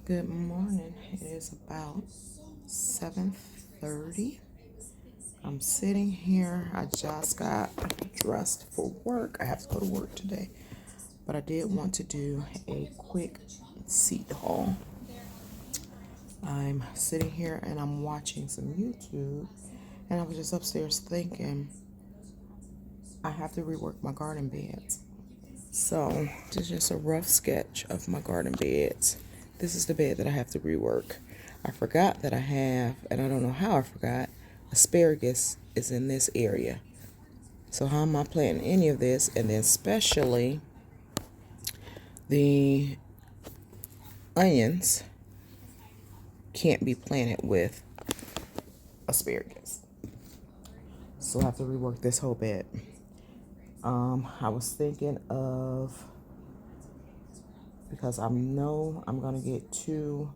Good morning. It is about 7:30. I'm sitting here. I just got dressed for work. I have to go to work today, but I did want to do a quick seat haul. I'm sitting here and I'm watching some YouTube, and I was just upstairs thinking I have to rework my garden beds. So, this is just a rough sketch of my garden beds. This is the bed that I have to rework. I forgot that I have, and I don't know how I forgot, asparagus is in this area. So how am I planting any of this? And then especially the onions can't be planted with asparagus. So I have to rework this whole bed. I was thinking of, because I know I'm going to get two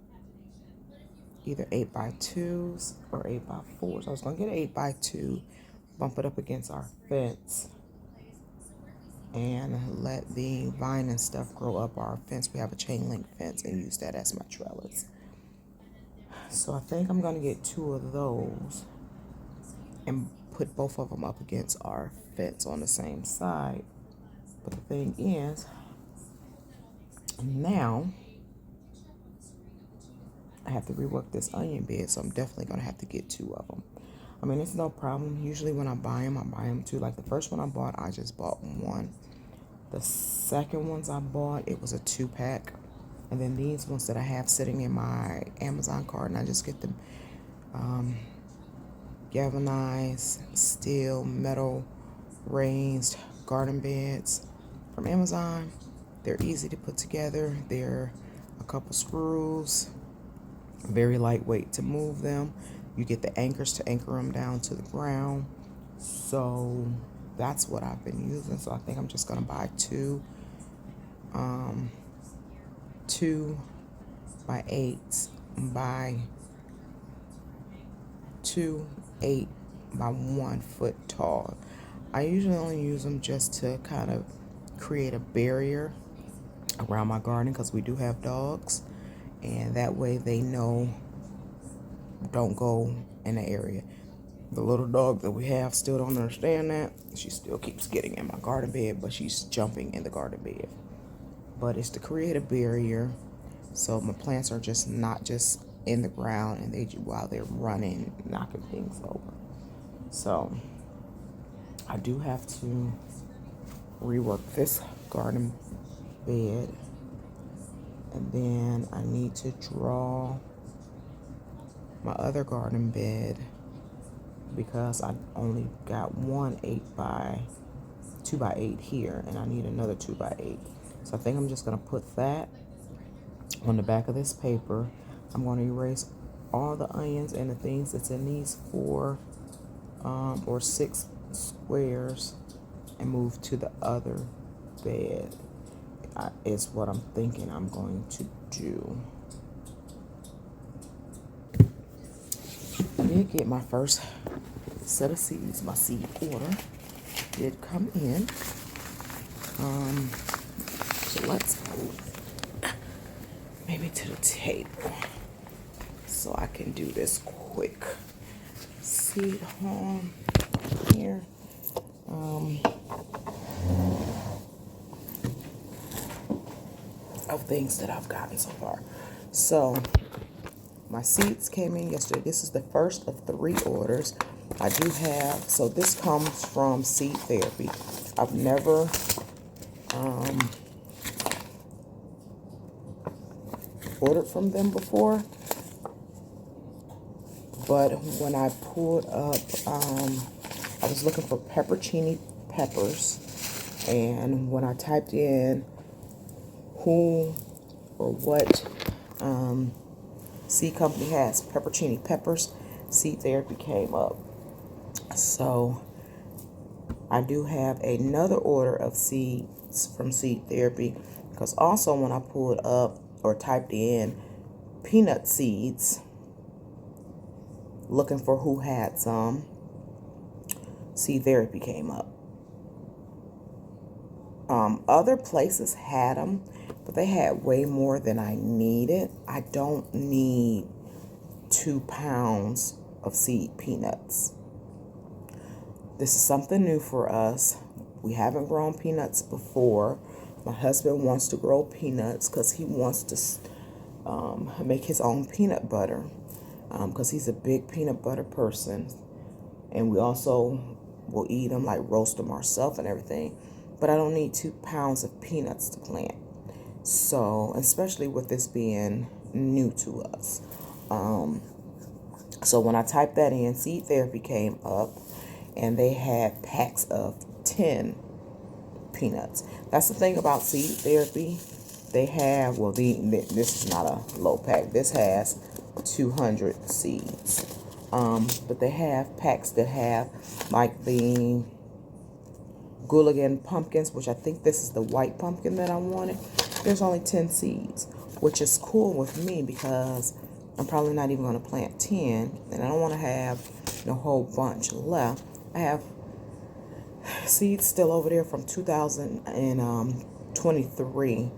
either 8x2s or 8x4s. I was going to get an 8x2, bump it up against our fence, and let the vine and stuff grow up our fence. We have a chain link fence, and use that as my trellis. So I think I'm going to get two of those and put both of them up against our fence on the same side. But the thing is, now I have to rework this onion bed, so I'm definitely going to have to get two of them. I mean, it's no problem. Usually when I buy them two. Like the first one I bought, I just bought one. The second ones I bought, it was a 2-pack. And then these ones that I have sitting in my Amazon cart, and I just get them galvanized, steel, metal, raised garden beds from Amazon. They're easy to put together. They're a couple screws, very lightweight to move them. You get the anchors to anchor them down to the ground. So that's what I've been using. So I think I'm just gonna buy two 2x8 by 2 8 by 1 foot tall. I usually only use them just to kind of create a barrier around my garden, because we do have dogs, and that way they know don't go in the area. The little dog that we have still don't understand that. She still keeps getting in my garden bed, but she's jumping in the garden bed. But it's to create a barrier so my plants are just not just in the ground, and they, while they're running, knocking things over. So I do have to rework this garden bed, and then I need to draw my other garden bed, because I only got one 2x8 here, and I need another 2x8. So I think I'm just going to put that on the back of this paper. I'm going to erase all the onions and the things that's in these 4 or 6 squares and move to the other bed. Is what I'm thinking I'm going to do. I did get my first set of seeds. My seed order did come in. So let's go maybe to the table so I can do this quick seed haul here. Of things that I've gotten so far. So my seeds came in yesterday. This is the first of 3 orders. I do have, so this comes from Seed Therapy. I've never ordered from them before, but when I pulled up, I was looking for peppercini peppers, and when I typed in who or what seed company has peppercini peppers, Seed Therapy came up. So I do have another order of seeds from Seed Therapy, because also when I pulled up or typed in peanut seeds, looking for who had some, Seed Therapy came up. Other places had them, but they had way more than I needed. I don't need 2 pounds of seed peanuts. This is something new for us. We haven't grown peanuts before. My husband wants to grow peanuts because he wants to make his own peanut butter, because he's a big peanut butter person. And we also will eat them, like roast them ourselves and everything. But I don't need 2 pounds of peanuts to plant. So, especially with this being new to us. So when I typed that in, Seed Therapy came up, and they had packs of 10 peanuts. That's the thing about Seed Therapy. They have, well, this is not a low pack. This has 200 seeds. But they have packs that have like the Gulligan pumpkins, which I think this is the white pumpkin that I wanted. There's only 10 seeds, which is cool with me because I'm probably not even going to plant 10, and I don't want to have a whole bunch left. I have seeds still over there from 2023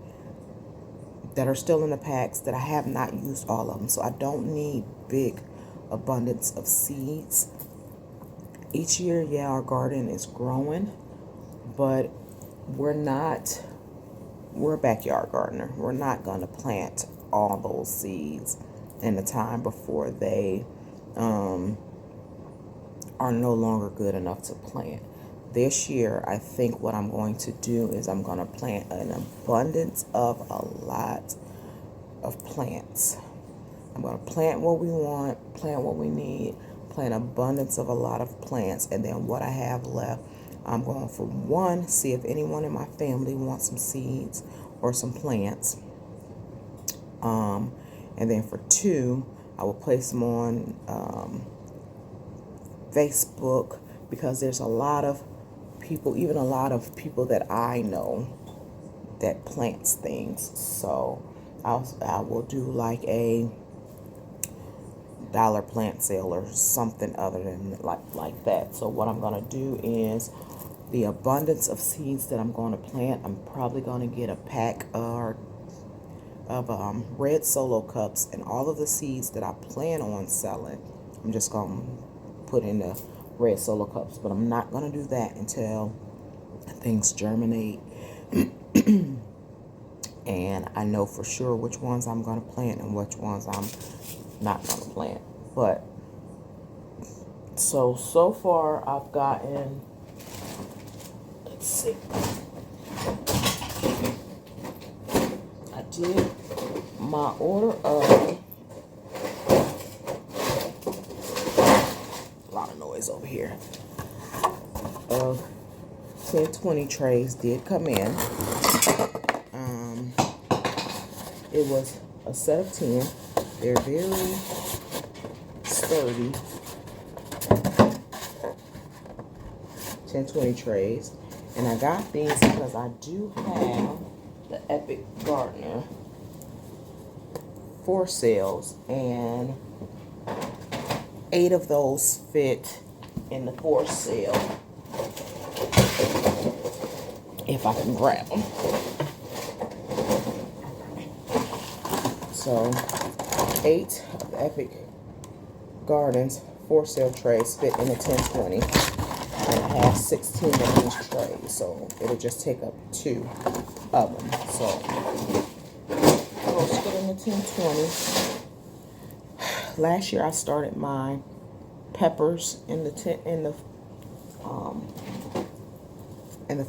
that are still in the packs that I have not used all of them. So I don't need big abundance of seeds. Each year, yeah, our garden is growing, but we're a backyard gardener. We're not going to plant all those seeds in the time before they are no longer good enough to plant. This year, I think what I'm going to do is I'm going to plant an abundance of a lot of plants. I'm going to plant what we want, plant what we need, plant abundance of a lot of plants, and then what I have left, I'm going for one, see if anyone in my family wants some seeds or some plants. And then for two, I will place them on Facebook, because there's a lot of people, even a lot of people that I know that plants things. So I will do like a dollar plant sale or something other than like that. So what I'm going to do is the abundance of seeds that I'm going to plant, I'm probably going to get a pack of red Solo cups, and all of the seeds that I plan on selling, I'm just going to put in the red Solo cups. But I'm not going to do that until things germinate and I know for sure which ones I'm going to plant and which ones I'm not going to plant. But so far I've gotten, let's see, I did my order of, a lot of noise over here, of 10-20 trays did come in. It was a set of 10. They're very sturdy. 10-20 trays. And I got these because I do have the Epic Gardener for sales, and 8 of those fit in the for sale if I can grab them. So 8 of the Epic Gardens for sale trays fit in the 10-20, and I have 16 of these trays, so it'll just take up 2 of them. So those fit in the 10-20. Last year I started my peppers in the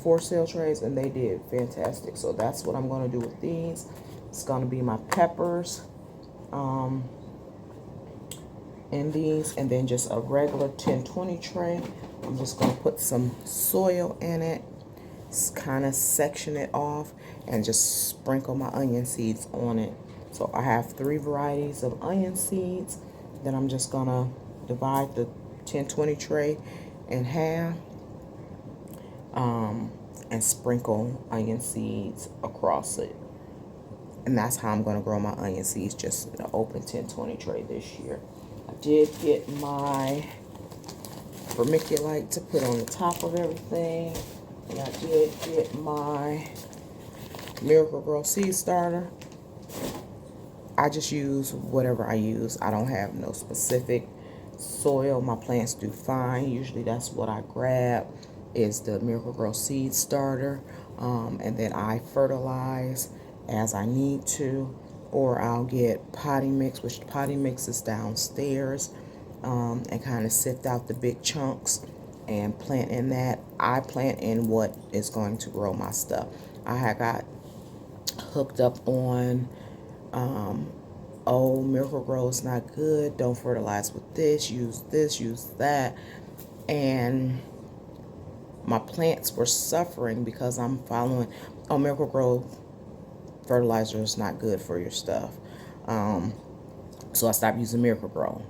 for sale trays, and they did fantastic. So that's what I'm going to do with these. It's going to be my peppers in these, and then just a regular 10-20 tray. I'm just going to put some soil in it, kind of section it off, and just sprinkle my onion seeds on it. So I have 3 varieties of onion seeds. Then I'm just going to divide the 10-20 tray in half and sprinkle onion seeds across it. And that's how I'm going to grow my onion seeds, just in an open 10-20 tray this year. I did get my vermiculite to put on the top of everything. And I did get my Miracle Grow seed starter. I just use whatever I use. I don't have no specific soil. My plants do fine. Usually that's what I grab is the Miracle Grow seed starter. And then I fertilize as I need to. Or I'll get potting mix, which the potting mix is downstairs, and kind of sift out the big chunks and plant in that. I plant in what is going to grow my stuff. I had got hooked up on oh, Miracle Grow is not good, don't fertilize with this, use that. And my plants were suffering because I'm following, oh, Miracle Grow fertilizer is not good for your stuff. So I stopped using Miracle Grow.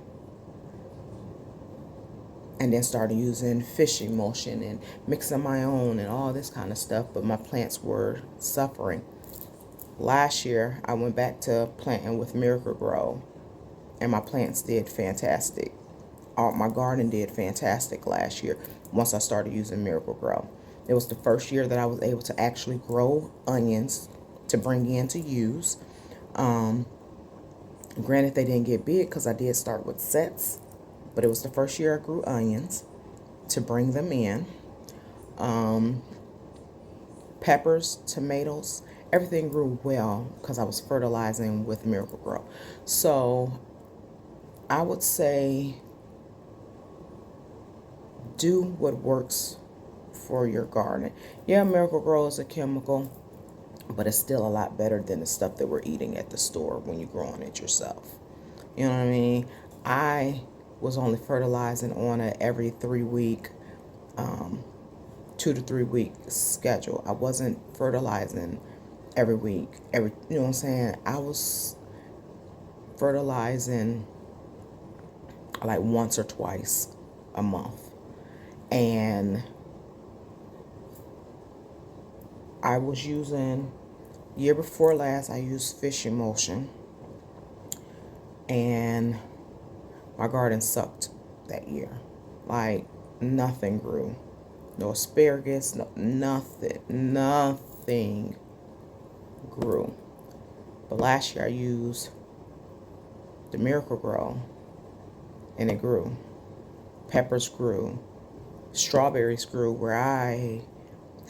And then started using fish emulsion and mixing my own and all this kind of stuff. But my plants were suffering. Last year, I went back to planting with Miracle Grow, and my plants did fantastic. My garden did fantastic last year once I started using Miracle Grow. It was the first year that I was able to actually grow onions to bring in to use. Granted, they didn't get big because I did start with sets, but it was the first year I grew onions to bring them in. Peppers, tomatoes, everything grew well because I was fertilizing with Miracle Grow. So I would say do what works for your garden. Yeah, Miracle Grow is a chemical, but it's still a lot better than the stuff that we're eating at the store when you're growing it yourself. You know what I mean? I was only fertilizing on a every 3 week, 2 to 3 week schedule. I wasn't fertilizing every week. You know what I'm saying? I was fertilizing like once or twice a month. And I was using, year before last, I used fish emulsion. And my garden sucked that year. Like, nothing grew. No asparagus, nothing grew. But last year I used the Miracle Grow, and it grew. Peppers grew. Strawberries grew, where I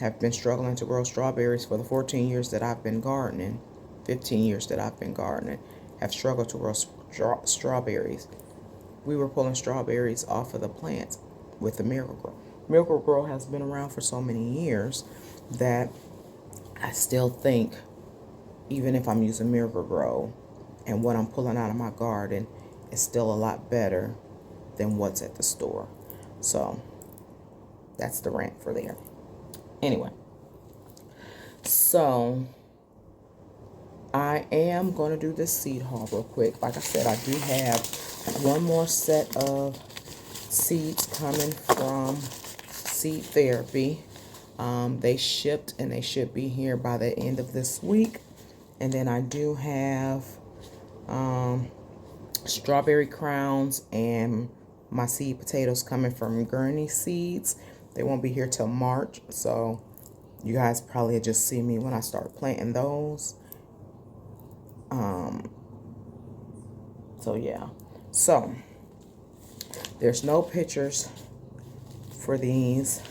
have been struggling to grow strawberries for the 14 years that I've been gardening. 15 years that I've been gardening. Have struggled to grow strawberries. We were pulling strawberries off of the plants with the Miracle Grow. Miracle Grow has been around for so many years that I still think, even if I'm using Miracle Grow and what I'm pulling out of my garden, is still a lot better than what's at the store. So that's the rant for there. Anyway, so I am going to do this seed haul real quick. Like I said, I do have one more set of seeds coming from Seed Therapy. They shipped and they should be here by the end of this week. And then I do have strawberry crowns and my seed potatoes coming from Gurney Seeds. They won't be here till March, so you guys probably just see me when I start planting those. So yeah, so there's no pictures for these.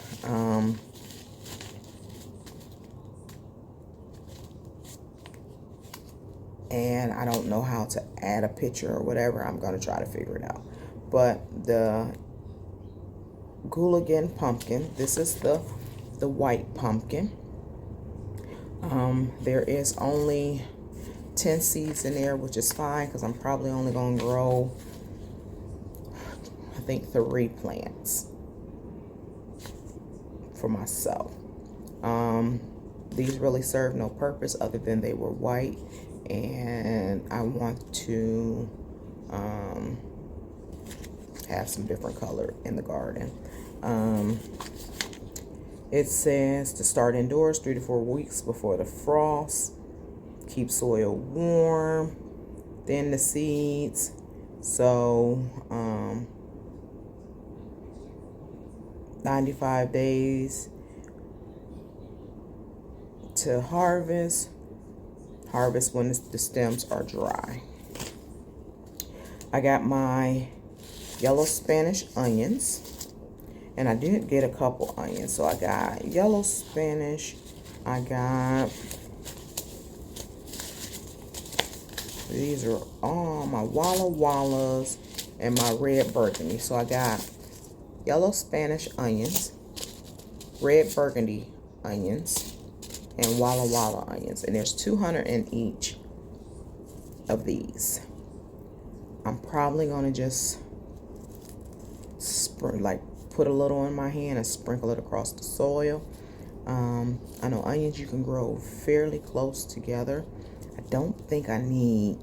And I don't know how to add a picture or whatever. I'm going to try to figure it out. But the Goulagan pumpkin, this is the white pumpkin. There is only 10 seeds in there, which is fine because I'm probably only going to grow, I think, 3 plants for myself. These really serve no purpose other than they were white, and I want to have some different color in the garden. It says to start indoors 3 to 4 weeks before the frost. Keep soil warm. Thin the seeds. So 95 days to harvest. harvest when the stems are dry. I got my yellow Spanish onions, and I did get a couple onions. So I got yellow Spanish, I got, these are all my Walla Wallas and my red burgundy. So I got yellow Spanish onions, red burgundy onions, and Walla Walla onions. And there's 200 in each of these. I'm probably going to just put a little in my hand and sprinkle it across the soil. I know onions you can grow fairly close together. I don't think I need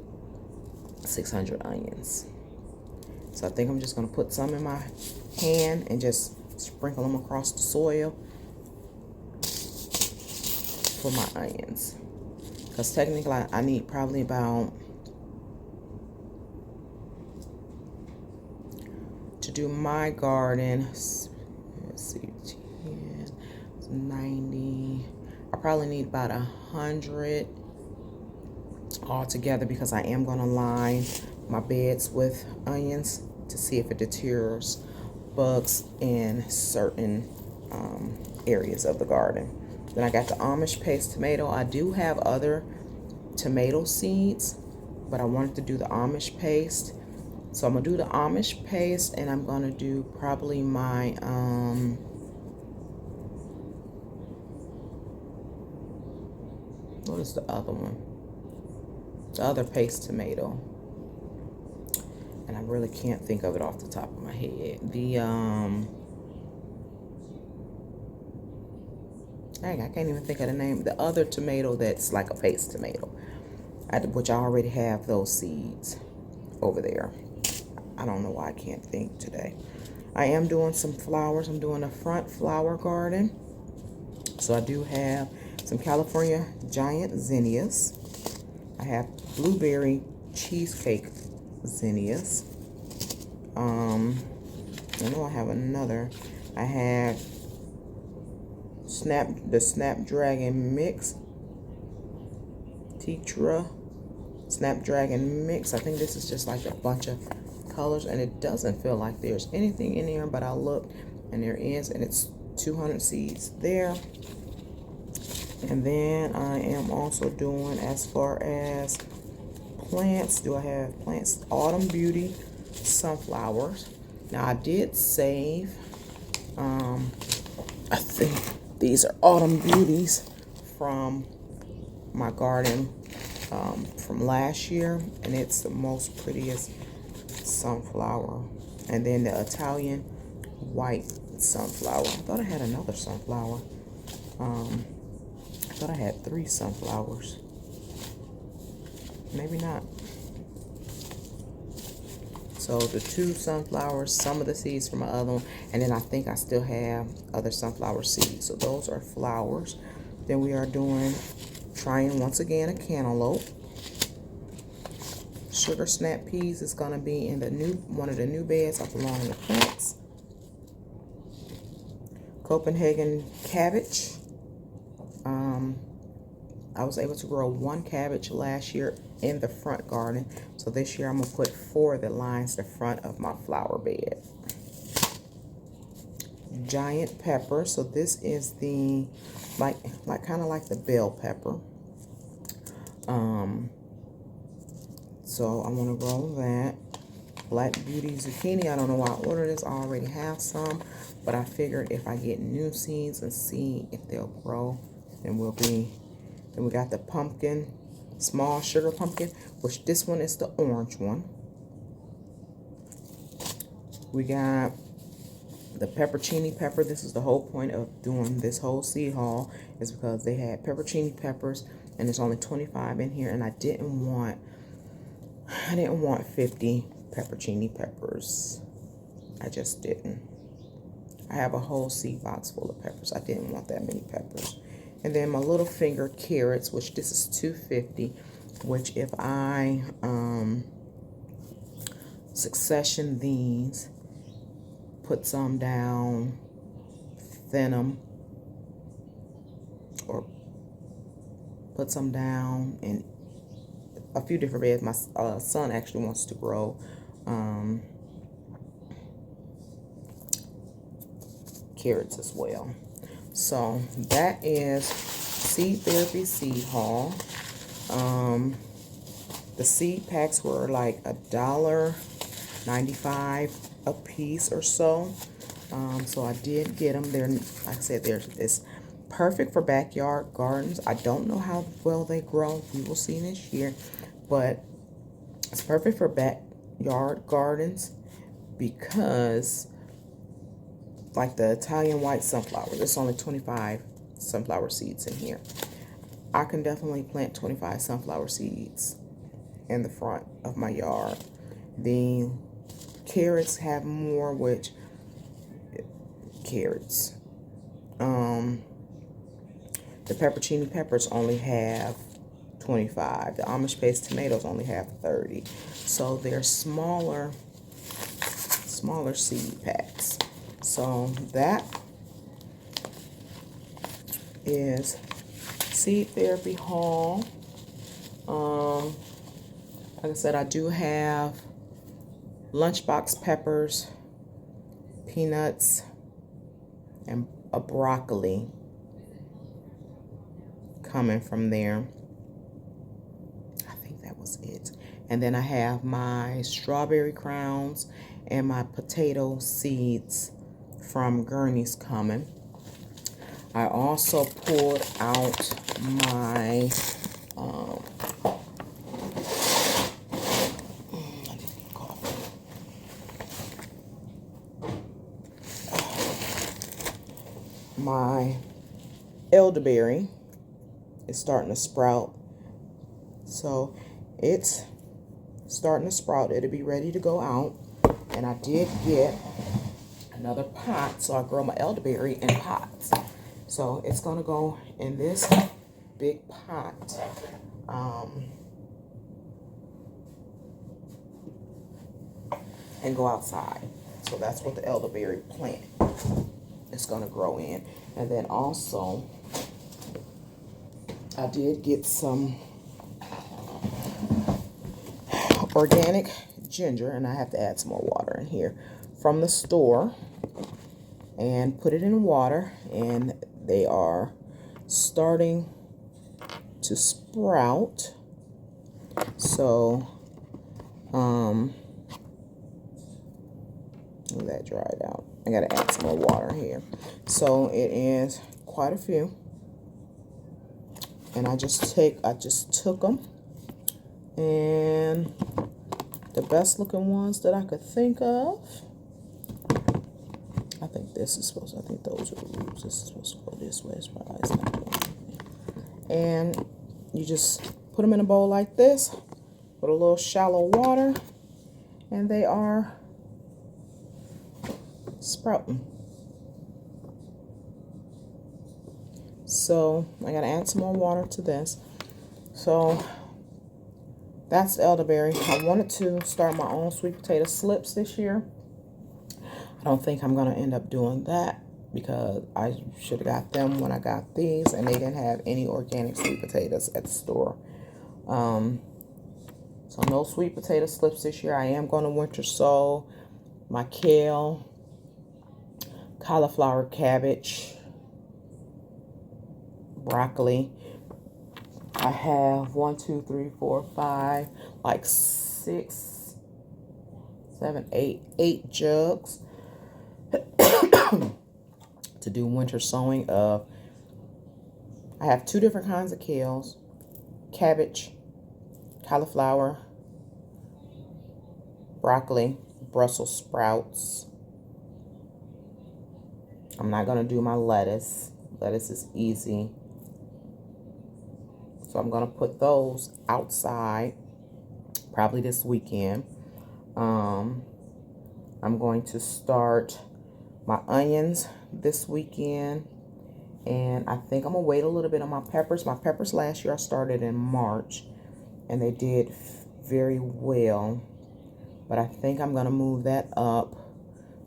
600 onions. So I think I'm just going to put some in my hand and just sprinkle them across the soil for my onions. Because technically I need probably about, to do my garden, let's see, 10, 90, I probably need about 100 altogether, because I am going to line my beds with onions to see if it deters bugs in certain areas of the garden. Then I got the Amish paste tomato. I do have other tomato seeds, but I wanted to do the Amish paste. So I'm going to do the Amish paste, and I'm going to do probably my, what is the other one? The other paste tomato. And I really can't think of it off the top of my head. The, dang, I can't even think of the name. The other tomato that's like a paste tomato, which I already have those seeds over there. I don't know why I can't think today. I am doing some flowers. I'm doing a front flower garden. So I do have some California giant zinnias. I have blueberry cheesecake zinnias. I know I have another. I have the Snapdragon mix. Tetra Snapdragon mix. I think this is just like a bunch of colors, and it doesn't feel like there's anything in there, but I looked and there is, and it's 200 seeds there. And then I am also doing, as far as plants, do I have plants? Autumn Beauty sunflowers. Now I did save, I think these are Autumn Beauties from my garden from last year, and it's the most prettiest sunflower. And then the Italian white sunflower. I thought I had another sunflower. I thought I had 3 sunflowers. Maybe not. So the 2 sunflowers, some of the seeds from my other one, and then I think I still have other sunflower seeds. So those are flowers. Then we are trying once again a cantaloupe. Sugar snap peas is going to be in one of the new beds up along the fence. Copenhagen cabbage. I was able to grow 1 cabbage last year in the front garden. So this year I'm going to put 4 that lines the front of my flower bed. Giant pepper. So this is the, kind of like the bell pepper. So I want to grow that. Black Beauty zucchini. I don't know why I ordered this. I already have some, but I figured if I get new seeds and see if they'll grow, then Then we got the pumpkin, small sugar pumpkin, which this one is the orange one. We got the peppercini pepper. This is the whole point of doing this whole seed haul, is because they had peppercini peppers, and there's only 25 in here, and I didn't want 50 peppercini peppers. I just didn't. I have a whole seed box full of peppers. I didn't want that many peppers. And then my little finger carrots, which this is 250, which if I succession these, put some down, thin them, or put some down and a few different beds. My son actually wants to grow carrots as well. So that is Seed Therapy Seed Haul. The seed packs were like $1.95 a piece or so. So I did get them. They're, like I said, it's perfect for backyard gardens. I don't know how well they grow. We will see this year. But it's perfect for backyard gardens because, like the Italian white sunflower, there's only 25 sunflower seeds in here. I can definitely plant 25 sunflower seeds in the front of my yard. The carrots have more, which carrots. The pepperoni peppers only have 25. The Amish based tomatoes only have 30. So they're smaller seed packs. So that is Seed Therapy haul. Like I said, I do have lunchbox peppers, peanuts, and a broccoli coming from there. I think that was it. And then I have my strawberry crowns and my potato seeds from Gurney's coming. I also pulled out my my elderberry is starting to sprout. So it's starting to sprout. It'll be ready to go out. And I did get another pot, so I grow my elderberry in pots. So it's going to go in this big pot. And go outside. So that's what the elderberry plant is going to grow in. And then also, I did get some organic ginger, and I have to add some more water in here from the store, and put it in water, and they are starting to sprout. So that dried out. I gotta add some more water here. So it is quite a few, and I just took them, and the best looking ones that I could think of. I think those are the roots. This is supposed to go this way. It's not going. And you just put them in a bowl like this with a little shallow water, and they are sprouting. So I gotta add some more water to this. So that's elderberry. I wanted to start my own sweet potato slips this year. I don't think I'm gonna end up doing that because I should have got them when I got these, and they didn't have any organic sweet potatoes at the store. So no sweet potato slips this year. I am going to winter sow my kale, cauliflower, cabbage, broccoli. I have 1, 2, 3, 4, 5, like 6, 7, 8 jugs to do winter sowing of. I have 2 different kinds of kales, cabbage, cauliflower, broccoli, Brussels sprouts. I'm not going to do my lettuce. Lettuce is easy. So I'm going to put those outside probably this weekend. I'm going to start my onions this weekend. And I think I'm going to wait a little bit on my peppers. My peppers last year I started in March, and they did very well. But I think I'm going to move that up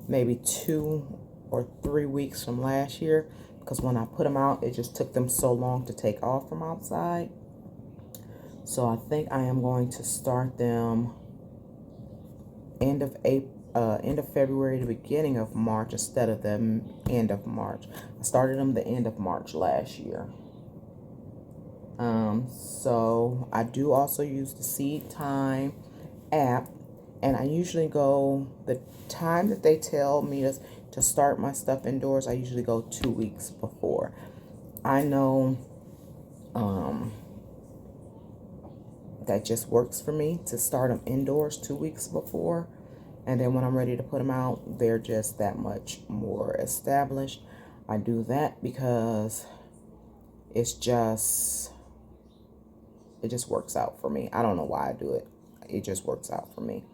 maybe 2 or 3 weeks from last year, because when I put them out, it just took them so long to take off from outside. So I think I am going to start them end of February to beginning of March instead of the end of March. I started them the end of March last year. So I do also use the Seed Time app, and I usually go the time that they tell me to start my stuff indoors. I usually go 2 weeks before. I know that just works for me to start them indoors 2 weeks before, and then when I'm ready to put them out, they're just that much more established. I do that because it just works out for me. I don't know why I do it. It just works out for me.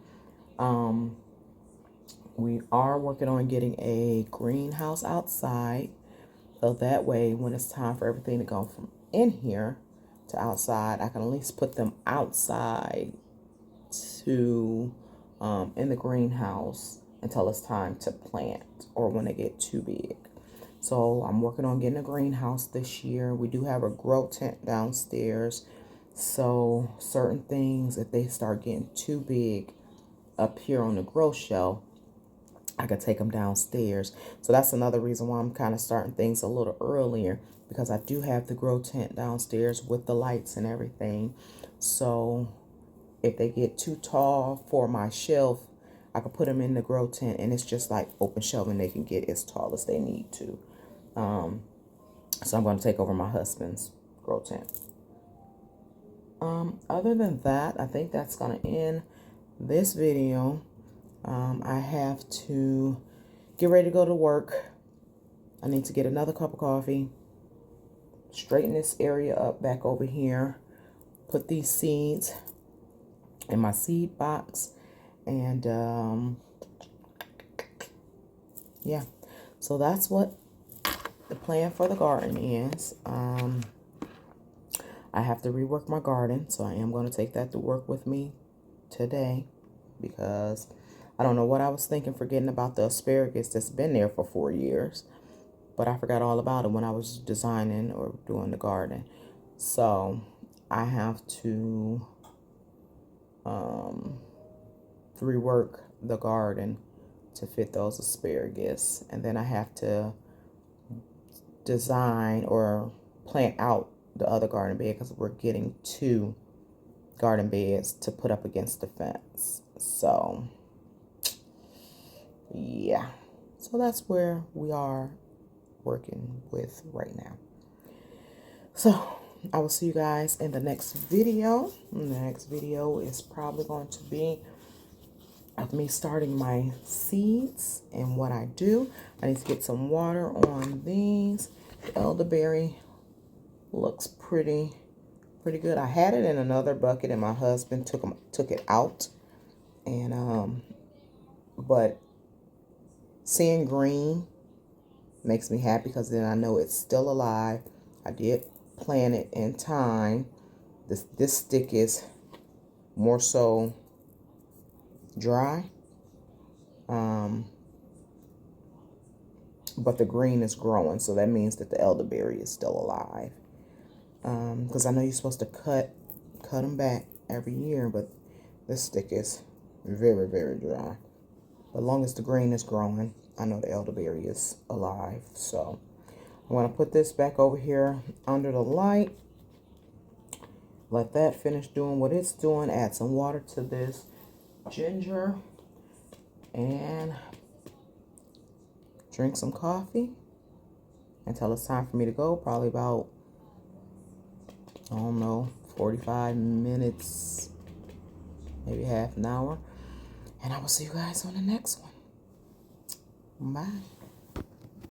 We are working on getting a greenhouse outside, so that way when it's time for everything to go from in here to outside, I can at least put them outside to in the greenhouse until it's time to plant or when they get too big. So I'm working on getting a greenhouse this year. We do have a grow tent downstairs, so certain things, if they start getting too big up here on the grow shelf, I could take them downstairs. So that's another reason why I'm kind of starting things a little earlier, because I do have the grow tent downstairs with the lights and everything. So if they get too tall for my shelf, I could put them in the grow tent, and it's just like open shelving. They can get as tall as they need to. So I'm going to take over my husband's grow tent. Other than that, I think that's going to end this video. I have to get ready to go to work. I need to get another cup of coffee, straighten this area up back over here, put these seeds in my seed box, and yeah, so that's what the plan for the garden is. I have to rework my garden, so I am going to take that to work with me today, because I don't know what I was thinking, forgetting about the asparagus that's been there for 4 years, but I forgot all about it when I was designing or doing the garden. So I have to rework the garden to fit those asparagus, and then I have to design or plant out the other garden bed, because we're getting 2 garden beds to put up against the fence. So yeah, so that's where we are working with right now. So I will see you guys in the next video. The next video is probably going to be of me starting my seeds and what I do. I need to get some water on these. The elderberry looks pretty good. I had it in another bucket, and my husband took it out, and but seeing green makes me happy, because then I know it's still alive. I did plant it in time. This stick is more so dry, but the green is growing, so that means that the elderberry is still alive. Because I know you're supposed to cut them back every year, but this stick is very, very dry. But as long as the green is growing, I know the elderberry is alive. So I'm going to put this back over here under the light. Let that finish doing what it's doing. Add some water to this ginger and drink some coffee until it's time for me to go. Probably about, I don't know, 45 minutes, maybe half an hour. And I will see you guys on the next one. Bye.